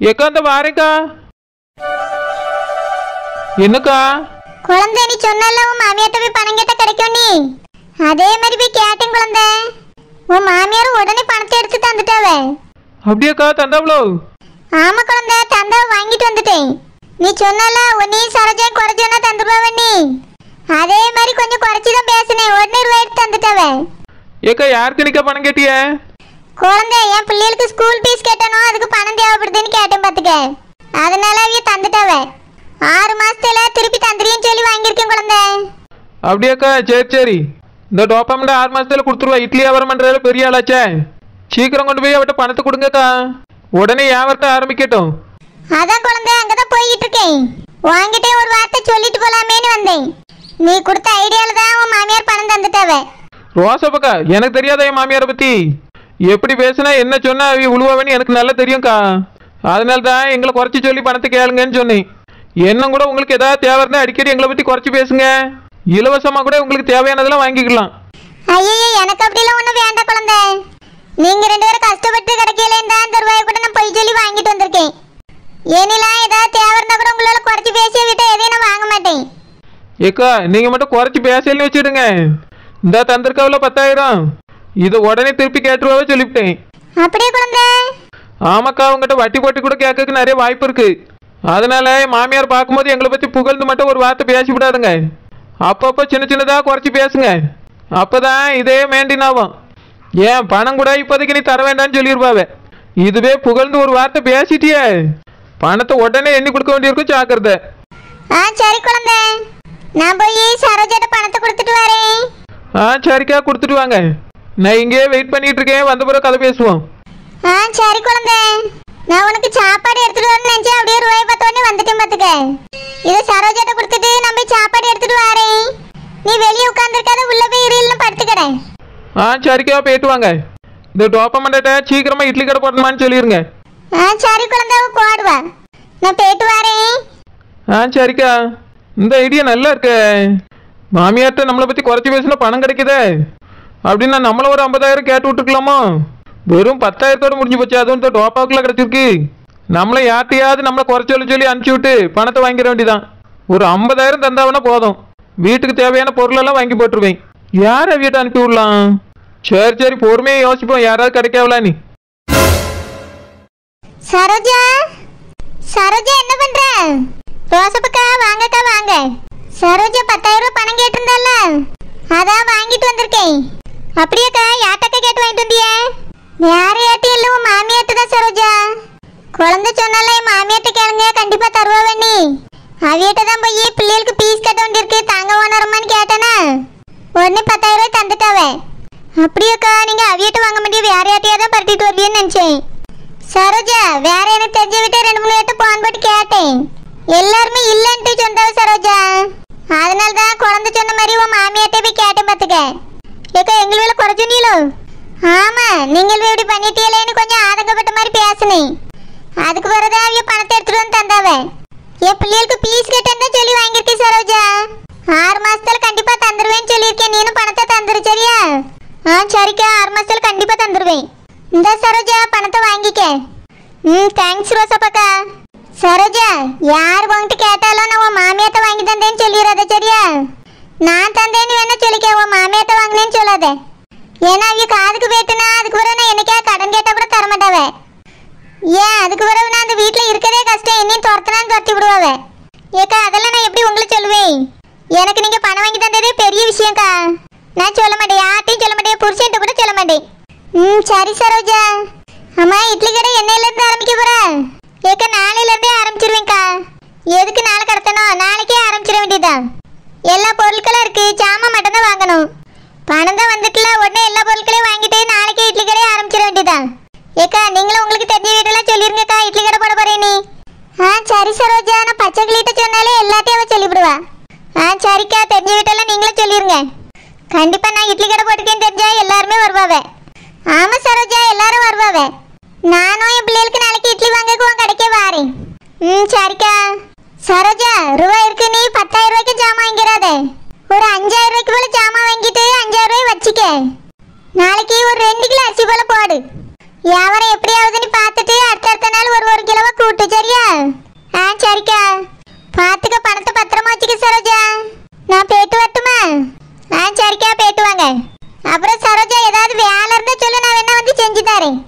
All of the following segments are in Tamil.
ஏக்கா அந்த வாரேக்கா. என்னக்கா? குழந்தை நீ சொன்னல உன் மாமியார்ட்ட போய் பணம் கேட்ட கிடைக்கும் நீ அதே மாதிரி போய் கேட்டேன் குழந்தை. உன் மாமியார் உடனே பணத்தை எடுத்து தந்துட்டாவ. அப்படியாக்கா? தந்தாவளோ? ஆமா குழந்தை, தந்தாவ வாங்கிட்டு வந்துட்டேன். நீ சொன்னல நீ சரோஜா குறைச்சோன்னா தந்துருவாவ நீ அதே மாதிரி கொஞ்சம் குறைச்சிதான் பேசினேன். உடனே ரூபாய் எடுத்து தந்துட்டாவ. ஏக்கா யாருக்கு நிக்கா பணம் கேட்டிய? குழந்தை என் பிள்ளைகளுக்கு ஸ்கூல் ஃபீஸ் கேட்டனோ அதுக்கு பணம் தேவைப்படுதுன்னு கேட்டேன் பாத்துக்க. அதனால அவிய தந்துட்டாவ. 6 மாசத்துல திருப்பி தந்துறியன்னு சொல்லி வாங்கியிருக்கேன் குழந்தை. அப்படியாக்கா? சரி சரி. இந்த டோப்பாமெண்ட் 6 மாசத்துல கொடுத்துருவா. இட்லி வியாபாரம் பண்றதுல பெரிய ஆளாச்சே. சீக்கிரம் கொண்டு போய் அவட்ட பணத்தை கொடுங்கக்கா. உடனே வியாபாரத்தை ஆரம்பிக்கட்டும். அதான் குழந்தை அங்கதான் போய்கிட்டு இருக்கேன். வாங்கிட்டே ஒரு வார்த்தை சொல்லிட்டு போலாமேன்னு வந்தேன். நீ கொடுத்த ஐடியால தான் உன் மாமியார் பணம் தந்துட்டாவ. ரோசப்பக்கா எனக்கு தெரியாத என் மாமியாரை பத்தி. எப்படி பேசுனா என்ன சொன்னா அவ உழுவாவன்னு எனக்கு நல்லா தெரியும்க்கா. அதனால தான் எங்களை குறைச்சி சொல்லி பணத்தை கேளுங்கன்னு சொன்னேன். என்ன கூட உங்களுக்கு ஏதாவது தேவை இருந்தா அடிக்கடி எங்களை பத்தி குறைச்சி பேசுங்க. இலவசமா கூட உங்களுக்கு தேவையானதெல்லாம் வாங்கிக்கலாம். ஐயோ எனக்கு அப்படிலாம் ஒண்ணும் வேண்டாம் குழந்தை. நீங்க 2 பேரும் கஷ்டப்பட்டு கிடைக்கல இந்த ரூபாய் கூட நான் போய் சொல்லி வாங்கிட்டு வந்திருக்கேன். ஏனிலாம் ஏதாவது தேவை இருந்தா கூட உங்களால குறைச்சி பேசிய விட்ட எதையும் நான் வாங்க மாட்டேன். ஏக்கா நீங்க மட்டும் குறைச்சி பேசலன்னு வச்சுடுங்க. இந்த தந்திருக்காவில 10,000 இதை உடனே திருப்பி கேட்டுருவாவே சொல்லிவிட்டேன். அப்படியே குழந்தை? ஆமாக்கா, உங்ககிட்ட வட்டி போட்டி கூட கேட்கறதுக்கு நிறைய வாய்ப்பு இருக்கு. அதனால மாமியார் பார்க்கும்போது எங்களை பத்தி புகழ்ந்து மட்டும் ஒரு வார்த்தை பேசி விடாதுங்க. அப்பப்போ சின்ன சின்னதா குறைச்சி பேசுங்க. அப்பதான் இதே மெயின்டைன் ஆகும். ஏன் பணம் கூட இப்போதைக்கு நீ தர வேண்டாம்னு சொல்லிடுவாவே. இதுவே புகழ்ந்து ஒரு வார்த்தை பேசிட்டியே பணத்தை உடனே எண்ணி கொடுக்க வேண்டியிருக்கும். ஜாக்கிரதை. சரி குழந்தை, நான் போய் சரோஜாட்ட பணத்தை கொடுத்துட்டு வரேன். சரிக்கா, கொடுத்துட்டு வாங்க. நான் இங்கேயே வெயிட் பண்ணிட்டு இருக்கேன். வந்த பிறகு கதை பேசுவோம். சரி குழந்தை, நான் உனக்கு சாப்பாடு எடுத்துட்டு வரணும்னு நினைச்சேன். அப்படியே ரூபாய் பார்த்தோன்னே வந்துட்டேன் பாத்துக்க. இதை சரோஜாட்ட கொடுத்துட்டு நான் போய் சாப்பாடு எடுத்துட்டு வரேன். நீ வெளியே உட்காந்துருக்காத, உள்ள போய் இருன்னு படுத்துக்கிறேன். சரிக்கா, போயிட்டு வாங்க. இந்த டோப்பமெண்ட்ட சீக்கிரமா இட்லி கடை போடணுமான்னு சொல்லிருங்க. சரி குழந்தை, போடுவா. நான் போயிட்டு வரேன். சரிக்கா. இந்த ஐடியா நல்லா இருக்கு. மாமியார்ட்ட நம்மளை பத்தி குறைச்சி பேசினா பணம் கிடைக்குதே அப்படின்னா நம்மள ஒரு 50,000 கேட்டு விட்டுருக்கலாமோ. வெறும் 10,000 முடிஞ்சு போச்சு. அதுவும் இந்த டோப்பாவுக்குள்ள கிடைச்சிருக்கு. நம்மளை யார்ட்டையாவது நம்மளை குறைச்சொல்லி சொல்லி அனுப்பிச்சி விட்டு பணத்தை வாங்கிட வேண்டியதான். ஒரு 50,000 தந்தாவனா போதும். வீட்டுக்கு தேவையான பொருளெல்லாம் வாங்கி போட்டுருவேன். யாரை வீட்டை அனுப்பி விடலாம்? சரி சரி, பொறுமையா யோசிப்போம். யாராவது கிடைக்காவலா நீ? சரோஜா, சரோஜா என்ன பண்ற? ரோசப்பக்கா வாங்கக்கா வாங்க. சரோஜா 10,000 பணம் கேட்டிருந்தால அதான் வாங்கிட்டு வந்திருக்கேன். அப்படியேக்கா? யார்ட்டக்கா கேட்டு வாங்கிட்டு வந்திய? வேற யார்ட்டையும் இல்லை, உன் மாமியார்ட்ட தான் சரோஜா. குழந்தை சொன்னால என் மாமியார்ட்ட கேளுங்க, கண்டிப்பா தருவா நீ. அவியிட்ட தான் போய் பிள்ளைகளுக்கு பீஸ் கட்ட வேண்டியிருக்கு, தாங்க ஓனரமான்னு கேட்டேனா உடனே 10,000 தந்துட்டாவே. அப்படியேக்கா? நீங்க அவியிட்ட வாங்க முடியும், வேற யார்ட்டையா தான் பரட்டிட்டு வருவீன்னு நினைச்சேன். சரோஜா வேற எனக்கு தெரிஞ்ச விட்டு 2-3 பேர்ட்ட போன் போட்டு கேட்டேன். எல்லாருமே இல்லன்ட்டு சொன்னாவ சரோஜா. அதனால தான் குழந்தை சொன்ன மாதிரி உன் மாமியார்ட்ட போய் கேட்டேன் பாத்துக்க. ஏக்கா எங்கள் வீட்டில் குறைச்சு நீலோ? ஆமா, நீங்கள் இப்படி பண்ணிட்டீங்களேன்னு கொஞ்சம் ஆதங்கப்பட்ட மாதிரி பேசினேன். அதுக்கு பிறகுதான் அவிய பணத்தை எடுத்துட்டு வந்து தந்தாவ. என் பிள்ளைகளுக்கு பீஸ் கட்டன்னு சொல்லி வாங்கியிருக்கேன் சரோஜா. 6 மாசத்துல கண்டிப்பா தந்துருவேன்னு சொல்லியிருக்கேன். நீனும் பணத்தை தந்துரு சரியா? சரிக்கா, 6 மாசத்துல கண்டிப்பா தந்துருவேன். இந்த சரோஜா பணத்தை வாங்கிக்க. தேங்க்ஸ் ரோசப்பாக்கா. சரோஜா யார் உங்ககிட்ட கேட்டாலும் நான் உன் மாமியார்ட்ட வாங்கி தந்தேன்னு சொல்லிடாத சரியா? நான் தந்தேன்னு வேணா சொல்லிக்க, உன் மாமியார்ட்ட வாங்கினேன்னு சொல்லாத. ஏன்னா அவிய காதுக்கு போயிட்டுனா அதுக்கு பிறகு நான் என்னைக்கா கடன் கேட்டா கூட தரமாட்டாவ. ஏன் அதுக்கு பிறகு நான் அந்த வீட்டில் இருக்கதே கஷ்டம், என்னையும் துரத்துனான்னு துரத்தி விடுவாவ. ஏக்கா அதெல்லாம் நான் எப்படி உங்களுக்கு சொல்லுவேன்? எனக்கு நீங்க பணம் வாங்கி தந்ததே பெரிய விஷயம்க்கா. நான் சொல்ல மாட்டேன், யார்ட்டையும் சொல்ல மாட்டேன், புருஷன்ட்ட கூட சொல்ல மாட்டேன். சரி சரோஜா. அம்மா இட்லி கடை என்னையில இருந்து ஆரம்பிக்க போற? ஏக்கா நாளையில இருந்தே ஆரம்பிச்சிருவேன்க்கா. எதுக்கு நாளை கடத்தணும்? நாளைக்கே ஆரம்பிச்சிட வேண்டியதான். எல்லா பொருட்களும் இருக்கு, சாமான் மட்டும் தான் வாங்கணும். பணம் தான் வந்துட்டுல, உடனே எல்லா பொருட்களையும் வாங்கிட்டு நாளைக்கே இட்லி கடையை ஆரம்பிச்சிட வேண்டியதான். ஏக்கா நீங்களும் உங்களுக்கு தெரிஞ்ச வீடெல்லாம் சொல்லிருங்கக்கா, இட்லி கடை போட போறேன் நீ. சரி சரோஜா, நான் பச்சை கிளிட்ட சொன்னாலே எல்லாத்தையும் அவ சொல்லிவிடுவா. சரிக்கா, தெரிஞ்ச வீட்டெல்லாம் நீங்களும் சொல்லிருங்க. கண்டிப்பா நான் இட்லி கடை போட்டுக்கேன்னு தெரிஞ்சா எல்லாருமே வருவாவே. ஆமா சரோஜா, எல்லாரும் வருவாவே. நானும் என் பிள்ளைகளுக்கு நாளைக்கு இட்லி வாங்கக்கு உன் கடைக்கே வாரேன். சரிக்கா. சரோஜா ரூபாய் இருக்கு, நீ 10,000 ஜாமான் வாங்கிறாத. ஒரு 5,000 போல ஜாமான் வாங்கிட்டு 5,000 வச்சுக்க. நாளைக்கு ஒரு 2 கிலோ அரிசி போல போடு. வியாபாரம் எப்படி ஆகுதுன்னு பார்த்துட்டு அடுத்த நாள் ஒரு கிலோவா கூட்டு சரியா? சரிக்கா. பார்த்துக்க, பணத்தை பத்திரமா வச்சுக்க சரோஜா. நான் போயிட்டு வரட்டுமா? சரிக்கா, போயிட்டு வாங்க. அப்புறம் சரோஜா ஏதாவது வேலை இருந்தா சொல்லு, நான் வேணா வந்து செஞ்சு தரேன்.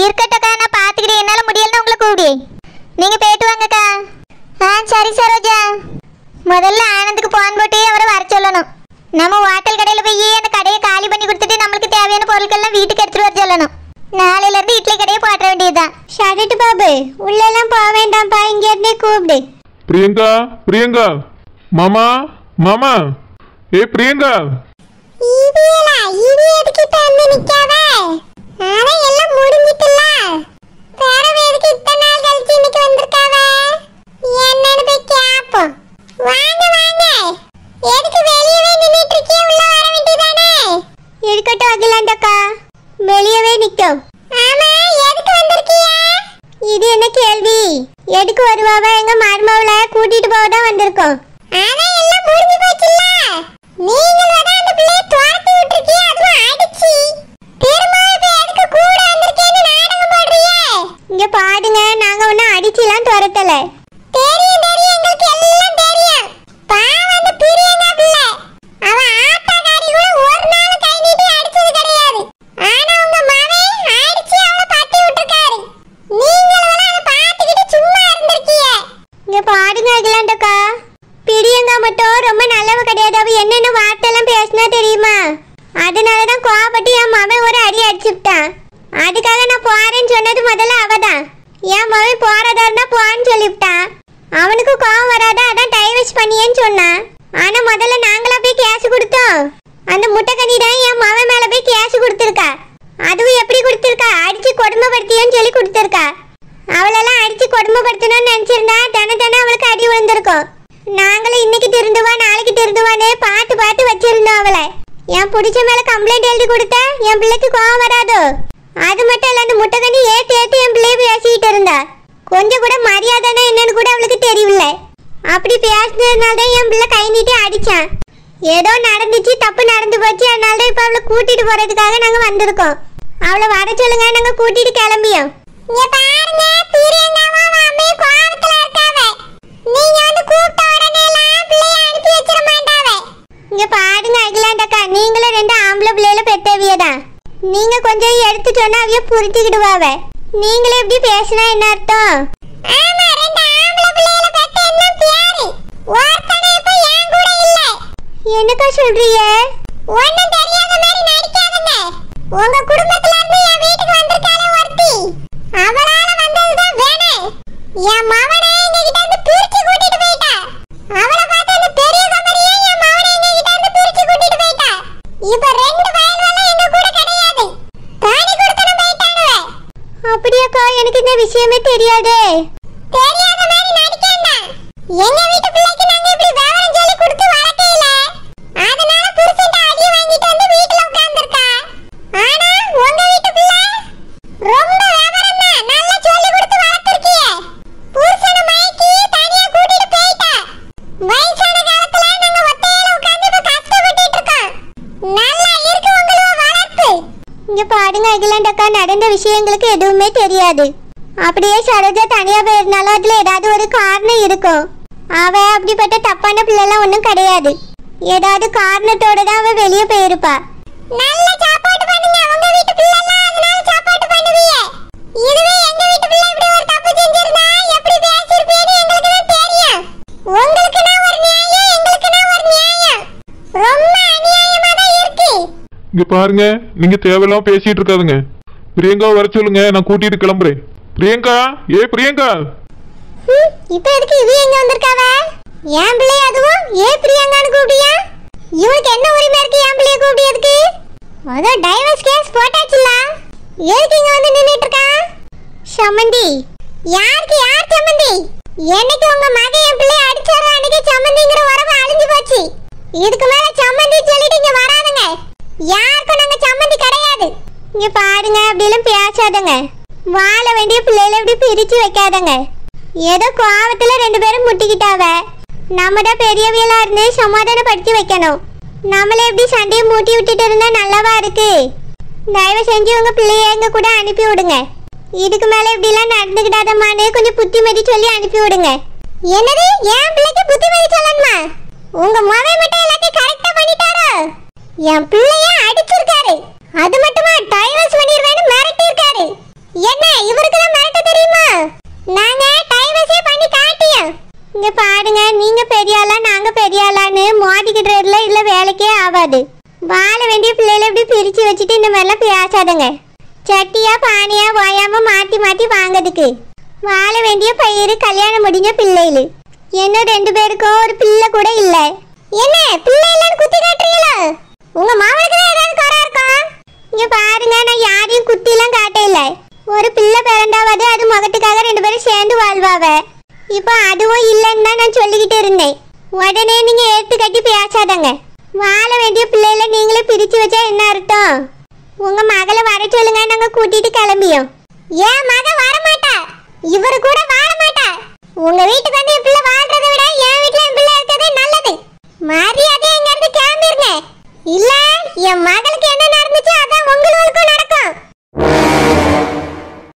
இருக்கட்டக்கா, நான் பார்த்துக்கிட்டேன். என்னால் முடியலன்னா உங்களை கூப்பிடு. நீங்கள் போயிட்டு வாங்கக்கா. சரி சரோஜா. முதல்ல ஆனந்துக்கு போன் போட்டு அவரை வர சொல்லணும். நம்ம ஹோட்டல் கடையில் போய் அந்த கடையை காலி பண்ணி கொடுத்துட்டு நம்மளுக்கு தேவையான பொருட்கள்லாம் வீட்டுக்கு எடுத்துட்டு வர சொல்லணும். நாளையில இருந்து இட்லி கடையை போட்ட வேண்டியதுதான். ஷரட்டு பாபு, உள்ளெல்லாம் போக வேண்டாம்ப்பா, இங்க இருந்தே கூப்பிடு. பிரியங்கா, பிரியங்கா, மாமா, மாமா, பிரியங்கா. ஈவியலா, ஈவியதுக்கு இப்ப வந்து நிக்காத. ஆனா எல்லாம் முடிஞ்சிட்டல. வேற வேதுக்கு இத்தனை நாள் கழிச்சு இன்னைக்கு வந்திருக்காவ. என்னன்னு போய் கேப்போம். வாங்க வாங்க. எதுக்கு வெளியவே நின்னுட்டு இருக்கீங்க? உள்ள வர வேண்டியதானே? இருக்கட்டும் அகிலாண்டக்கா, வெளியவே நிக்கும். ஆமா, எதுக்கு வந்திருக்கீங்க? இது என்ன கேள்வி? எதுக்கு வருவாவ? எங்க மருமவளை கூட்டிட்டு போக தான் வந்திருக்கோம். ஆனா எல்லாம் முடிஞ்சு போச்சுல்ல. நீங்கள் வர அந்த பிள்ளையை துரத்தி விட்டுருக்கீங்க, அதுவும் அடிச்சு. திரும்ப இப்ப எதுக்கு கூட வந்திருக்கேன்னு நாடகம் போடுறியே? இங்க பாடுங்க, நாங்க ஒன்னும் அடிச்சுலாம் துரத்தல. தெரியும் தெரியும், எங்களுக்கு எல்லாம் தெரியும். பாவம் அந்த பிரியங்கா பிள்ளை. அவ ஆட்டாக்காரி கூட ஒரு நாள் கை நீட்டி அடிச்சது கிடையாது. ஆனா உங்க மகன் அடிச்சு அவளை பட்டி விட்டுருக்காரு. நீங்களும் அதை பார்த்துக்கிட்டு சும்மா இருந்திருக்கீங்க. இங்க பாடுங்க அகிலாண்டக்கா, பிரியங்கா மட்டும் ரொம்ப நல்லவ கிடையாது. அவ என்னென்ன வார்த்தைலாம் பேசினா தெரியுமா? அதனாலதான் கோவப்பட்டு என் மகன் ஒரு அடி அடிச்சுட்டான். அதுக்காக நான் போறேன்னு சொன்னது முதல்ல அவதான். என் மகன் போறதா இருந்தா போன்னு சொல்லிவிட்டான். அவனுக்கு கோவம் வராதா, அதான் டைவர்ஸ் பண்ணியேன்னு சொன்னான். ஆனா முதல்ல நாங்களா போய் கேஸ் கொடுத்தோம். அந்த முட்டைக்கனி தான் என் மகன் மேல போய் கேஸ் கொடுத்துருக்கா. அதுவும் எப்படி கொடுத்துருக்கா? அடிச்சு கொடுமைப்படுத்தியோன்னு சொல்லி கொடுத்துருக்கா. அவளெல்லாம் அடிச்சு கொடுமைப்படுத்தணும்னு நினைச்சிருந்தா தினம் அவளுக்கு அடி விழுந்திருக்கும். நாங்களும் இன்னைக்கு திருந்துவா நாளைக்கு திருந்துவானே பார்த்து பார்த்து வச்சிருந்தோம் அவளை. என் பிடிச்ச மேல கம்ப்ளைண்ட் எழுதி கொடுத்தா என் பிள்ளைக்கு கோவம் வராதோ? அது மட்டும் இல்ல, அந்த முட்டைக்கண்ணி ஏத்து என் பிள்ளைய பேசிக்கிட்டு இருந்தா. கொஞ்சம் கூட மரியாதைன்னா என்னன்னு கூட அவளுக்கு தெரியல. அப்படி பேசினதுனால தான் என் பிள்ளை கை நீட்டி அடிச்சான். ஏதோ நடந்துச்சு, தப்பு நடந்து போச்சு. அதனால தான் இப்ப அவளை கூட்டிட்டு போறதுக்காக நாங்க வந்திருக்கோம். அவளை வர சொல்லுங்க, நாங்க கூட்டிட்டு கிளம்பியோம். இங்க பாருங்க, பிரியங்காவும் அவ அம்மையும் கோவத்துல இருக்காவ. நீங்க வந்து கூப்பிட்ட உடனே எல்லாம் பிள்ளைய அனுப்பி வச்சிர மாட்டாவ. இங்க பாருங்க அகிலாண்டக்கா, நீங்களும் ரெண்டு ஆம்பளை பிள்ளைல பெத்தவியதான். நீங்க கொஞ்சம் எடுத்து சொன்னா அவிய புரிஞ்சுக்கிடுவாவ. நீங்களே எப்படி பேசினா என்ன அர்த்தம்? ஆமா, ரெண்டு ஆம்பளை பிள்ளைல பெத்த என்ன பேரு? ஒருத்தனே இப்ப என் கூட இல்ல. என்னக்கா சொல்றீங்க? ஒண்ணும் தெரியாத மாதிரி நடிக்காதீங்க. உங்க குடும்பத்துல இருந்து என் வீட்டுக்கு வந்திருக்காளே ஒருத்தி, அவளால வந்ததுதான் வேணும். என் மவனை எங்க கிட்ட இருந்து பிரிச்சு கூட்டிட்டு போயிட்டா. அவளை பார்த்து அந்த பெரிய கம்பெனியே என் மவனை எங்க கிட்ட இருந்து பிரிச்சு கூட்டிட்டு போயிட்டா. இப்ப ரெண்டு வயல்வெல்லாம் எங்க கூட கிடையாது. தானி கொடுத்தன போயிட்டானுவே. அப்படியாக்கா, எனக்கு இந்த விஷயமே தெரியாதே. தெரியாத மாதிரி நடிக்கேண்டா. எங்க வீட்டு பிள்ளைக்கு நாங்க இப்படி விவரம் சொல்லி கொடுத்து வளர்க்கல. அதனால புருஷன்ட்ட அடி வாங்கிட்டு வந்து வீட்ல உட்கார்ந்திருக்கா. ஆனா உங்க வீட்டு பிள்ளை ரொம்ப விவரம் தான், நல்லா சொல்லி கொடுத்து வளர்த்திருக்கீங்க. புருஷனை மயக்கி தனியா கூட்டிட்டு போயிட்டா. வயசான காலத்துல நாங்க ஒத்தையில உட்கார்ந்து இப்ப கஷ்டப்பட்டுட்டு இருக்கோம். நல்லா இருக்கு உங்களோட வளர்ப்பு. இங்க பாருங்க அகிலாண்டக்கா, நடந்த விஷயங்களுக்கு எதுவுமே தெரியாது. அப்படியே சரோஜா தனியா போயிருந்தாலும் அதுல ஏதாவது ஒரு காரணம் இருக்கும். அவ அப்படிப்பட்ட தப்பான பிள்ளைலாம் ஒன்றும் கிடையாது. ஏதாவது காரணத்தோட தான் அவ வெளியே போயிருப்பா. நல்ல சாப்பாடு பண்ணுங்க உங்க வீட்டு பிள்ளைலாம், அதனால சாப்பாடு பண்ணுவீங்க. இதுவே எங்க வீட்டு பிள்ளை இப்படி ஒரு தப்பு செஞ்சிருந்தா எப்படி பேசிருப்பீன்னு எங்களுக்கு தான் தெரியும். உங்களுக்கு நான் ஒரு நியாயம், எங்களுக்கு நான் ஒரு நியாயம். ரொம்ப அநியாயமா தான் இருக்கு. இங்க பாருங்க, நீங்க தேவையில்லாம பேசிட்டு இருக்காதுங்க. பிரியங்காவை வர சொல்லுங்க, நான் கூட்டிட்டு கிளம்புறேன். பிரியங்கா, பிரியங்கா. இப்போ எதுக்கு இவ எங்க வந்திருக்காவ? என் பிள்ளை அதுவும் பிரியங்கான்னு கூப்பிடியா? இவனுக்கு என்ன உரிமை இருக்கு என் பிள்ளைய கூப்பிடியதுக்கு? அதோ டைவர்ஸ் கேஸ் போட்டாச்சுல. எதுக்கு இங்க வந்து நின்னுட்டு இருக்கா? சம்மந்தி, யாருக்கு யார் சம்மந்தி? என்னைக்கு உங்க மகன் என் பிள்ளைய அடிச்சாரோ அன்னைக்கு சம்மந்திங்கிற உறவு அழிஞ்சு போச்சு. இதுக்கு மேல சம்மந்தி சொல்லிட்டு இங்க வராதுங்க. யாருக்கும் நாங்க சம்மந்தி கிடையாது. இங்க பாருங்க, அப்படிலாம் பேசாதங்க. வாழ வேண்டிய பிள்ளைகளை இப்படி பிரிச்சு வைக்காதங்க. ஏதோ கோவத்துல ரெண்டு பேரும் முட்டிக்கிட்டாவ. நம்ம தான் பெரியவியலா இருந்து சமாதானப்படுத்தி வைக்கணும். நம்மளே எப்படி சண்டையை மூட்டி விட்டுட்டு இருந்தா நல்லாவா இருக்கு? தயவு செஞ்சு உங்க பிள்ளைய எங்க கூட அனுப்பி விடுங்க. இதுக்கு மேல இப்படி எல்லாம் நடந்துக்கிட்டாதம்மான்னு கொஞ்சம் புத்திமதி சொல்லி அனுப்பி விடுங்க. என்னது என் பிள்ளைக்கு புத்திமதி சொல்லணுமா? உங்க மகன் மட்டும் எல்லாத்தையும் கரெக்டா பண்ணிட்டாரோ? என் பிள்ளைய அடிச்சிருக்காரு. அது மட்டுமா டைவர்ஸ் பண்ணிடுவேன்னு மிரட்டி இருக்காரு. என்ன இவருக்கு தான் மிரட்ட தெரியுமா? நாங்க டைவர்ஸே பண்ணி காட்டியோம். இங்க பாருங்க, நீங்க பெரிய ஆளா நாங்க பெரிய ஆளான்னு மோதிக்கிட்டுறதுல இல்ல வேலைக்கே ஆகாது. வாழ வேண்டிய பிள்ளைகளை இப்படி பிரிச்சு வச்சுட்டு இந்த மாதிரிலாம் பேசாதுங்க. சட்டியா பானியா ஓயாம மாத்தி மாத்தி வாங்கிறதுக்கு வாழ வேண்டிய பயிர் கல்யாணம் முடிஞ்ச பிள்ளைகள். இன்னும் 2 பேருக்கும் ஒரு பிள்ளை கூட இல்ல. என்ன பிள்ளை இல்லைன்னு குத்தி காட்டுறீங்களா? உங்க மாமனுக்கு தான் ஏதாவது குறை இருக்கும். இங்க பாருங்க, நான் யாரையும் குத்தி எல்லாம் காட்ட இல்ல. ஒரு பிள்ளை பிறந்தாவது அது முகத்துக்காக 2 பேரும் சேர்ந்து வாழ்வாவ. இப்போ அதுவும் இல்லைன்னு தான் நான் சொல்லிக்கிட்டு இருந்தேன். உடனே நீங்க ஏத்து கட்டி பேசாதங்க. வாழ வேண்டிய பிள்ளைகளை நீங்களே பிரிச்சு வச்சா என்ன அர்த்தம்? உங்க மகளை வர சொல்லுங்க, நாங்க கூட்டிட்டு கிளம்பியோம். ஏன் மக வர மாட்டா, இவரு கூட வாழ மாட்டா. உங்க வீட்டுக்கு வந்து என் பிள்ளை வாழ்றதை விட என் வீட்டுல என் பிள்ளை இருக்கிறதே நல்லது. மரியாதை இங்க இருந்து கிளம்பிருங்க. இல்ல என் மகளுக்கு என்ன